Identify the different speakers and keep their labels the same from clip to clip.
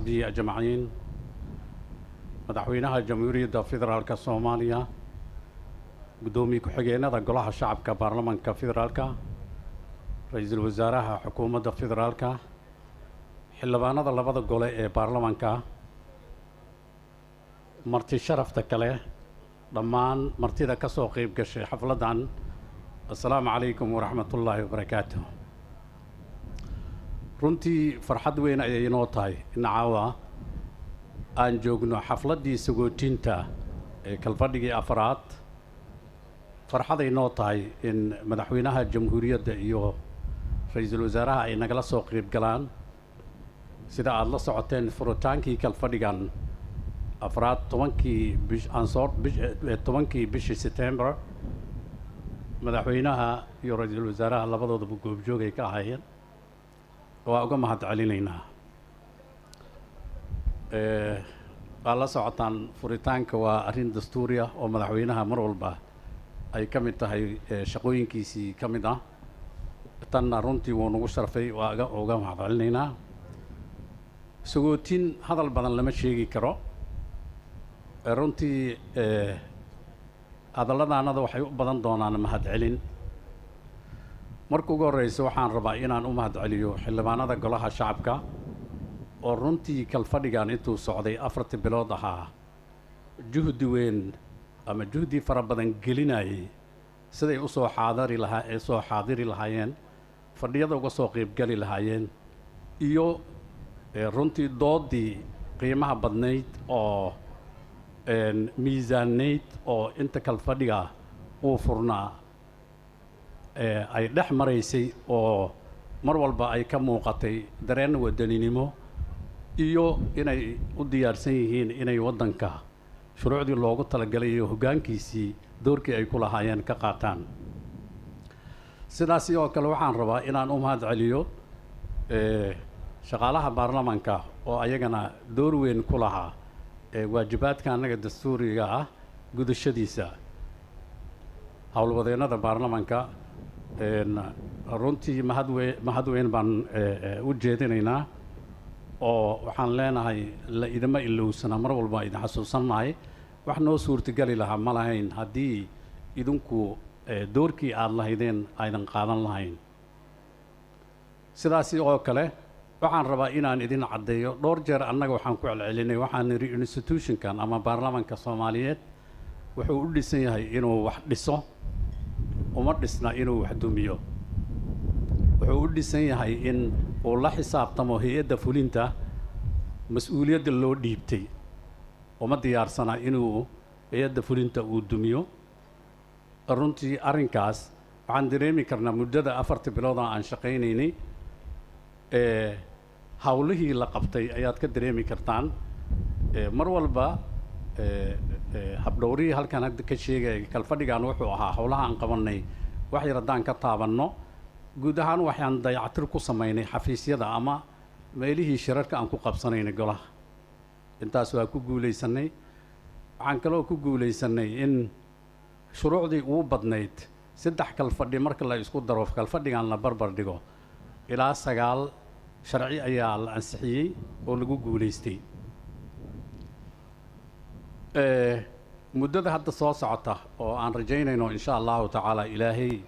Speaker 1: وصحبه أجمعين. مدحوينها جمهورية فيدرالك الصومالية قدومي كحجينا قلها الشعب كبرلمان كفيدرالك رئيس الوزراء حكومة فيدرالك حلبانا لبض قولي برلمان كا مرتي شرف تكله ضمان مرتي ذا كسوقي بقش حفلة عن السلام عليكم ورحمة الله وبركاته. runtii farxad weyn ayay inoo tahay in caawa aan joogno xafladdii sagootinta ee kalfadhigii afraad. farxaday inoo tahay in madaxweynaha jamhuuriyadda iyo ra'iisul wasaaraha ay nagala soo qayb galaan. sida aad la socoteen furitaankii kalfadhigan afraad 10kii bishii September madaxweynaha iyo ra'iisul wasaaraha labadoodaba goobjoog ay ka ahaayeen. waa uga mahad celinaynaa. waa la socotaan furitaanka waa arrin dastuuri ah oo madaxweynaha mar walba ay ka mid tahay shaqooyinkiisii ka mid ah. tanna runtii wuu nagu sharfay, waa uga mahad celinaynaa. sagootin hadal badan lama sheegi karo. runtii hadalladaanada waxay u badan doonaan mahad celin. marka ugu horeysa waxaan rabaa inaan u mahad celiyo xildhibaanada golaha shacabka oo runtii kalfadhigan intuu socday 4 bilood ahaa juhdi weyn ama juhdi fara badan gelinayay siday u soo xaadiri lahaayeen fadhiyada uga soo qayb gali lahaayeen iyo runtii doodii qiimaha badnayd oo miisaanayd oo inta kalfadhiga uu furnaa ay dhex maraysay oo mar walba ay ka muuqatay dareen wadaninimo iyo inay u diyaarsan yihiin inay waddanka shuruucdii loogu talagalay iyo hoggaankiisii doorkii ay ku lahaayeen ka qaataan. sidaas oo kale waxaan rabaa inaan u mahad celiyo shaqaalaha baarlamaanka oo ayagana door weyn ku lahaa waajibaadka annaga dastuuriga ah gudashadiisa. howlwadeennada baarlamaanka runtii mahad weyn baan u jeedinaynaa oo waxaan leenahay la idima ilowsana mar walba idin xasuusannahay. wax noo suurtagali lahaa ma lahayn haddii idinku doorkii aad lahaydeen aydan qaadan lahayn. sidaasi oo kale waxaan rabaa inaan idin caddeeyo dhowr jeer annaga waxaan ku celcelinay waxaan nidhi institutionkan ama baarlamaanka Soomaaliyeed wuxuu u dhisan yahay inuu wax dhiso, uma dhisna inuu wax dumiyo. wuxuu u dhisan yahay in uu la xisaabtamo hay'adda fulinta mas'uuliyadda loo dhiibtay. uma diyaarsana inuu hay'adda fulinta uu dumiyo. runtii arrinkaas waxaan dareemi karnaa muddada 4 bilood aan shaqaynaynay hawlihii la qabtay ayaad ka dareemi kartaan. mar walba habdhowrihii halkan hadda ka sheegay kalfadhigan wuxuu ahaa howlaha aan qabanay wax yar haddaan ka taabanno. guud ahaan waxaan dayactir ku samaynay xafiisyada ama meelihii shirarka aan ku qabsanaynay golaha. intaas waa ku guulaysanay. waxaan kaloo ku guulaysanay in shuruucdii ugu badnayd 3 kalfadhi marka la isku daro kalfadhigan la barbar dhigo ilaa 9 sharci ayaa la ansixiyey oo lagu guulaystay. muddada hadda soo socota oo aan rajaynayno insha allahu tacaala ilaahay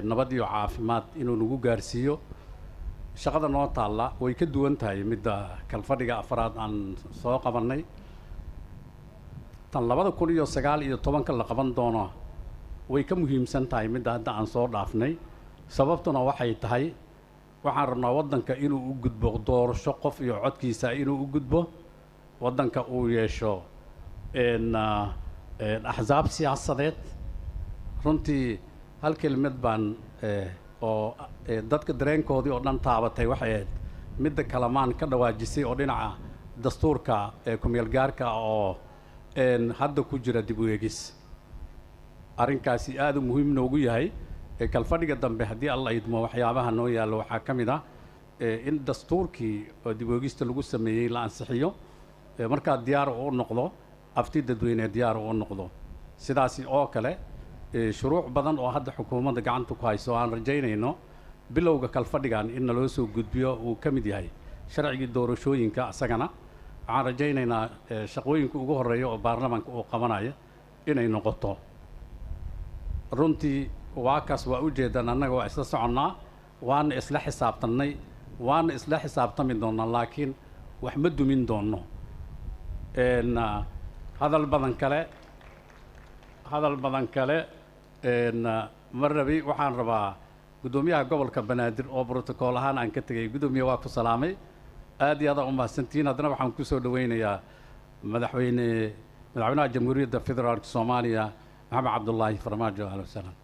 Speaker 1: nabad iyo caafimaad inuu nagu gaarsiiyo. shaqada noo taalla way ka duwan tahay midda kalfadhiga afraad aan soo qabannay. tan 2019 la qaban doono way ka muhiimsan tahay midda hadda aan soo dhaafnay. sababtuna waxay tahay waxaan rabnaa waddanka inuu u gudbo doorasho qof iyo codkiisa inuu u gudbo. waddanka uu yeesho axsaab siyaasadeed. runtii hal kelmad baan oo dadka dareenkoodii oo dhan taabatay waxay ahayd midda kalamaan ka dhawaajisay oo dhinaca dastuurka ku-meel gaarka oo hadda ku jira dib u eegis. arrinkaasi aad u muhiim noogu yahay. kalfadhiga dambe haddii alla idmo waxyaabaha noo yaallo waxaa ka mid ah in dastuurkii oo dib u eegista lagu sameeyey la ansixiyo markaa diyaar u noqdo afti dadweyne diyaar u noqdo. sidaasi oo kale shuruuc badan oo hadda xukuumadda gacanta ku hayso aan rajaynayno bilowga kalfadhigan in naloo soo gudbiyo uu ka mid yahay sharcigii doorashooyinka asagana waxaan rajaynaynaa shaqooyinka ugu horreeya oo baarlamaanka uu qabanaya inay noqoto runtii waa kaas waa ujeedaan annaga waa isla soconnaa waana isla xisaabtannay waana isla xisaabtami doonnaa laakiin wax ma dumin doonno hadal badan kale ma rabi waxaan rabaa guddoomiyaha gobolka banaadir oo brotocool ahaan aan ka tegay guddoomiye waa ku salaamay aad iyo aad u mahadsantihiin haddana waxaan ku soo dhawaynayaa madaxweynaha jamhuuriyadda federaalka soomaaliya maxamed cabdullaahi farmaajo ahlan wasahlan